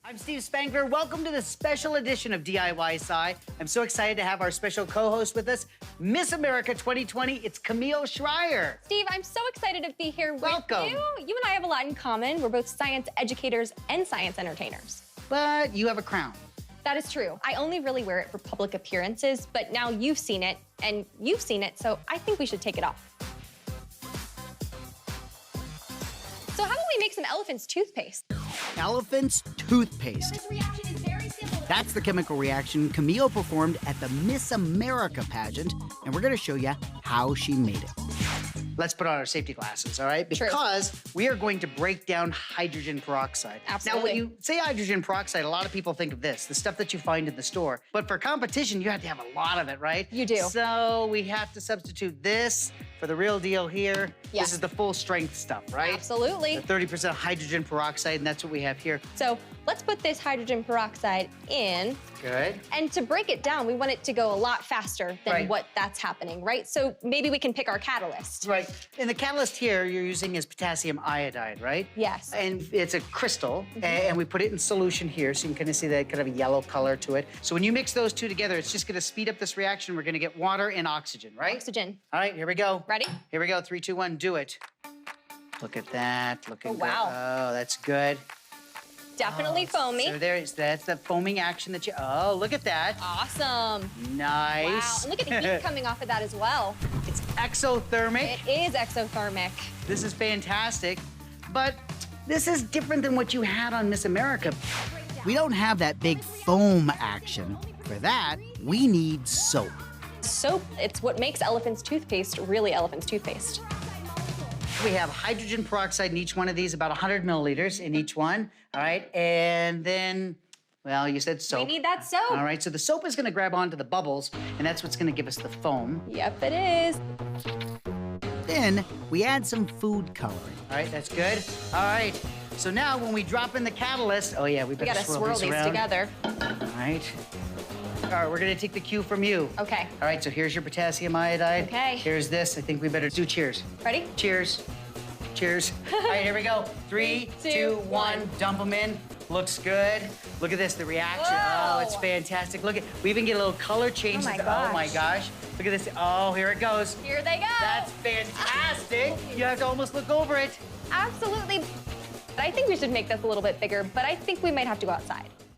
I'm Steve Spangler. Welcome to the special edition of DIY SCI. I'm so excited to have our special co-host with us, Miss America 2020. It's Camille Schreier. Steve, I'm so excited to be here with Welcome. you. You and I have a lot in common. We're both science educators and science entertainers. But you have a crown. That is true. I only really wear it for public appearances, but now you've seen it, and you've seen it, so I think we should take it off. So how about we make some elephant's toothpaste? Elephant's toothpaste. This reaction is very simple. That's the chemical reaction Camille performed at the Miss America pageant, and we're gonna show you how she made it. Let's put on our safety glasses, all right? True. Because we are going to break down hydrogen peroxide. Absolutely. Now, when you say hydrogen peroxide, a lot of people think of this, the stuff that you find in the store. But for competition, you have to have a lot of it, right? You do. So we have to substitute this for the real deal here. Yeah. This is the full strength stuff, right? Absolutely. The 30% hydrogen peroxide, and that's what we have here. So let's put this hydrogen peroxide in. Good. And to break it down, we want it to go a lot faster than Right. what that's happening, right? So maybe we can pick our catalyst. Right. And the catalyst here you're using is potassium iodide, right? Yes. And it's a crystal, and we put it in solution here, so you can kind of see that kind of a yellow color to it. So when you mix those two together, it's just gonna speed up this reaction. We're gonna get water and oxygen, right? Oxygen. All right, here we go. Ready? Here we go, 3, 2, 1, do it. Look at that, looking good. wow. Oh, that's good. Definitely foamy. So that's the foaming action that you, oh, look at that. Awesome. Nice. Wow. And look at the heat coming off of that as well. It's exothermic. It is exothermic. This is fantastic, but this is different than what you had on Miss America. We don't have that big foam action. For that, we need soap. Soap, it's what makes elephant's toothpaste really elephant's toothpaste. We have hydrogen peroxide in each one of these, about 100 milliliters in each one, all right? And then, well, you said soap. We need that soap. All right, so the soap is gonna grab onto the bubbles, and that's what's gonna give us the foam. Yep, it is. Then we add some food coloring. All right, that's good. All right, so now when we drop in the catalyst, oh yeah, we We better gotta swirl these around. together. All right. All right, we're gonna take the cue from you. Okay. All right, so here's your potassium iodide. Okay. Here's this. I think we better do cheers. Ready? Cheers. Cheers. All right, here we go. 3, 2, 1. Dump them in. Looks good. Look at this, the reaction. Oh, it's Whoa. fantastic. Look at, we even get a little color change. Oh my Oh my gosh. gosh. Look at this. Oh, here it goes. Here they go. That's fantastic. You have to almost look over it. Absolutely. I think we should make this a little bit bigger, but I think we might have to go outside.